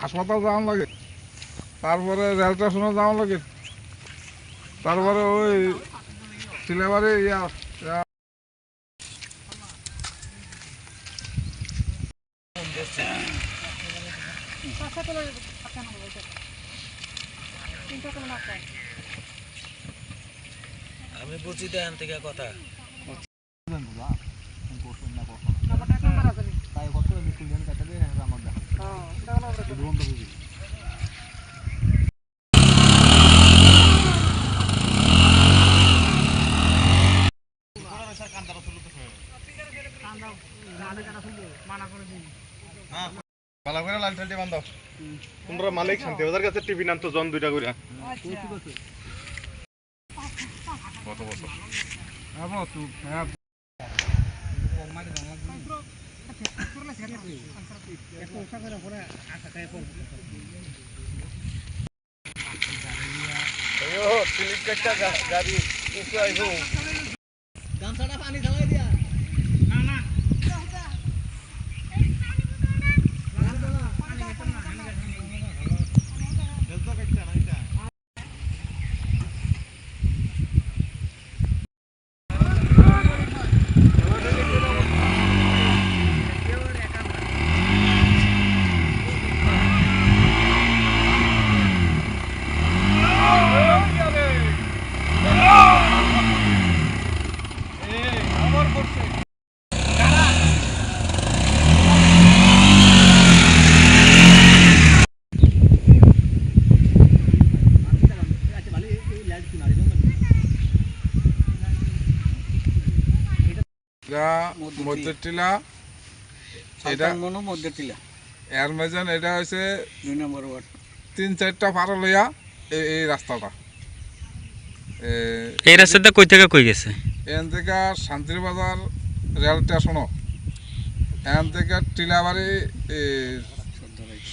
হাসপাতাল যাওয়া লাগে, তারপরে রেল স্টেশনে যাওয়া লাগে, তারপরে ওই সিলেবারে আমি বুঝি দেন থেকে কথা মালিক শান্তি বাজার কাছে টিভি নাম তো জন 2টা করে কত বছর গাড়ি পানি ঢালাই দিয়া মধ্যটিলা, এটা এর মেজান এটা হচ্ছে 2 নম্বর ওয়ার্ড, 3-4টা পার লইয়া এই রাস্তাটা। এই রাস্তাটা কই থেকে কই গেছে? এখান থেকে শান্তিবাজার রেল স্টেশনও, এখান থেকে টিলাবাড়ি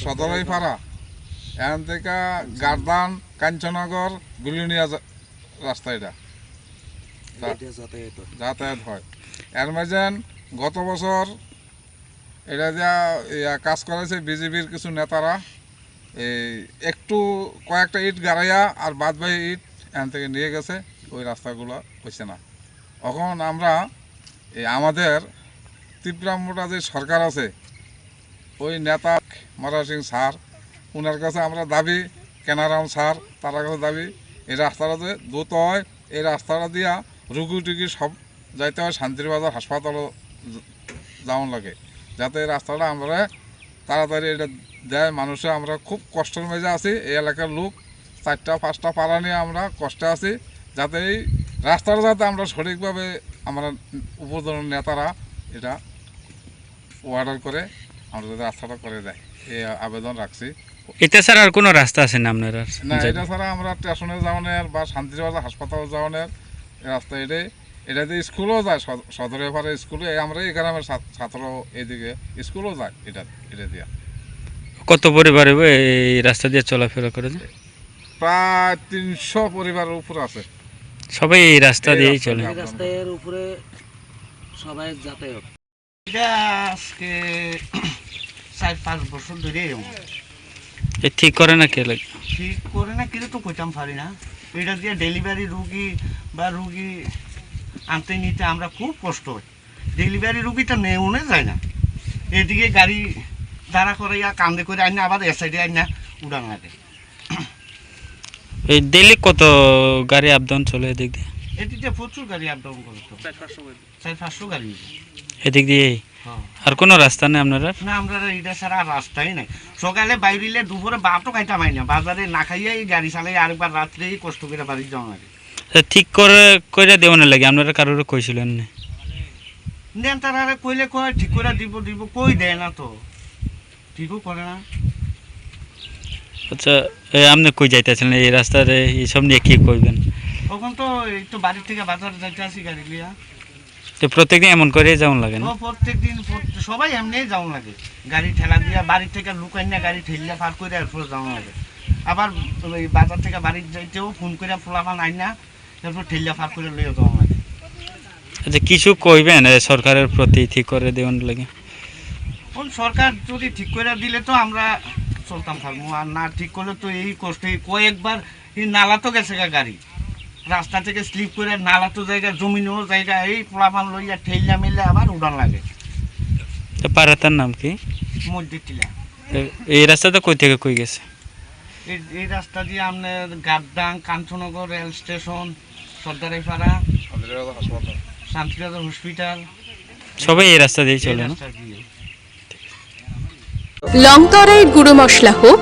সদরাই পাড়া, এখান থেকে গার্দান কাঞ্চনগর গুলিনিয়া রাস্তা এটা যাতায়াত হয়। এর মাঝেন গত বছর এটা যা কাজ করেছে বিজেপির কিছু নেতারা, একটু কয়েকটা ইট গাড়াইয়া আর বাদ বাকি ইট এখান থেকে নিয়ে গেছে, ওই রাস্তাগুলো হচ্ছে না। এখন আমরা আমাদের ত্রিপুরা যে সরকার আছে, ওই নেতা মহারাজ সিং স্যার, ওনার কাছে আমরা দাবি, কেনারাম স্যার তার কাছে দাবি, এই রাস্তাটা যে দ্রুত হয়, এই রাস্তাটা দিয়া রুগী টুগি সব যাইতে হয় শান্তিবাজার হাসপাতালও যাওয়ান লাগে, যাতে এই রাস্তাটা আমরা তাড়াতাড়ি এটা দেয় মানুষে। আমরা খুব কষ্টের মেজে আছি, এই এলাকার লোক 4টা-5টা পাড়া নিয়ে আমরা কষ্টে আছি, যাতে এই রাস্তাটা যাতে আমরা সঠিকভাবে আমরা উপরতন নেতারা এটা অর্ডার করে আমরা যাতে রাস্তাটা করে দেয়, এই আবেদন রাখছি। এটা ছাড়া আর কোনো রাস্তা আছে না আপনার? না, এটা ছাড়া আমরা স্টেশনে যাওয়ানের বা শান্তিবাজার হাসপাতালে যাওয়ানের রাস্তা এটাতে স্কুলও যায়, সদরে পাড়ে স্কুলে, আমরা এই গ্রামের ছাত্র এদিকে স্কুলও যায় এটা দিয়া। কত পরিবার এই রাস্তা দিয়ে চলাফেরা করে? প্রায় 300 পরিবারের উপর আছে, সবাই এই রাস্তা দিয়েই চলে। রাস্তার উপরে সবাই যাতায়াত। এটা আজকে 4-5 বছর ধরে ঠিক করে না কে লাগে? ঠিক করে না কিন্তু তো কইতাম পারি না। এটা দিয়ে ডেলিভারি রুগী বা রুগী আনতে নিতে আমরা খুব কষ্ট হয়। ডেলিভারি রুগীটা নেওনে যায় না, এদিকে গাড়ি দাঁড়া করে কান্দে করে আইনা আবার এ সাইডে আইনা উড়ান লাগে। এই ডেলি কত গাড়ি আপ ডাউন চলে এদিক দিয়ে? এদিক দিয়ে প্রচুর গাড়ি আপ ডাউন করে, 400-500 গাড়ি এদিক দিয়ে। আর কোনো রাস্তা নেই আপনারা? না, আমরা এটা ছাড়া আর রাস্তাই নাই। সকালে বাইরিলে দুপুরে ভাতও খাইতাম না, বাজারে না খাইয়াই গাড়ি চালাই, আরেকবার রাত্রেই কষ্ট করে বাড়ি যাওয়া লাগে। ঠিক করে দেওয়া না লাগে? আপনারা কারোর কইছিলেন না? দেন তারা কইলে কয় ঠিক করে দিব কই দেয় না, তো ঠিকও করে না। আচ্ছা আপনি কই যাইতেছেন এই রাস্তার এইসব নিয়ে কি কইবেন? তখন তো একটু বাড়ির থেকে বাজার যাইতে আসি গাড়ি লিয়া। তো প্রত্যেকদিন এমন করে যেমন লাগে না? ও প্রত্যেক দিন সবাই এমনি যাওয়া লাগে, গাড়ি ঠেলা দিয়া বাড়ির থেকে লুকাই না গাড়ি ঠেলিয়া পার করে এরপর যাওয়া লাগে। আবার ওই বাজার থেকে বাড়ির যাইতেও ফোন করে ফোলাফান আই না, তারপর ঠেলিয়া পার করে লইয়া যাওয়া লাগে। আচ্ছা কিছু কইবেন সরকারের প্রতি ঠিক করে দেওয়ার লাগে? কোন সরকার যদি ঠিক করে দিলে তো আমরা চলতাম পারবো, আর না ঠিক করলে তো এই কষ্টে কয়েকবার এই নালা তো গেছে গা গাড়ি, রাস্তা থেকে স্লিপ করে নালা তো জায়গা জমিনও জায়গা, এই ফোলাফান লইয়া ঠেলিয়া মিলে আবার উড়ান লাগে। তো পাড়াটার নাম কি? মসজিদ টিলা। তো এই রাস্তাটা কই থেকে কই গেছে? এই রাস্তা দিয়ে আপনার Gaddang, Kanchannagar rail station, Sardaripara, Shantibazar hospital, সবাই এই রাস্তা দিয়ে এই চলে না? রাস্তা দিয়ে। লংতরাই গুঁড়ো মশলা হোক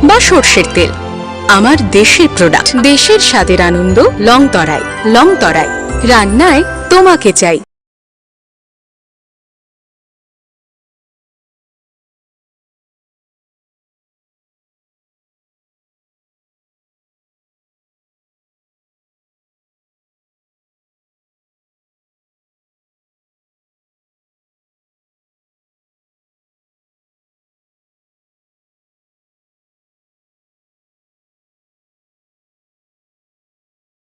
বা সর্ষের তেল, আমার দেশের প্রোডাক্ট, দেশের স্বাদের আনন্দ। লংতরাই, লংতরাই রান্নায় তোমাকে চাই।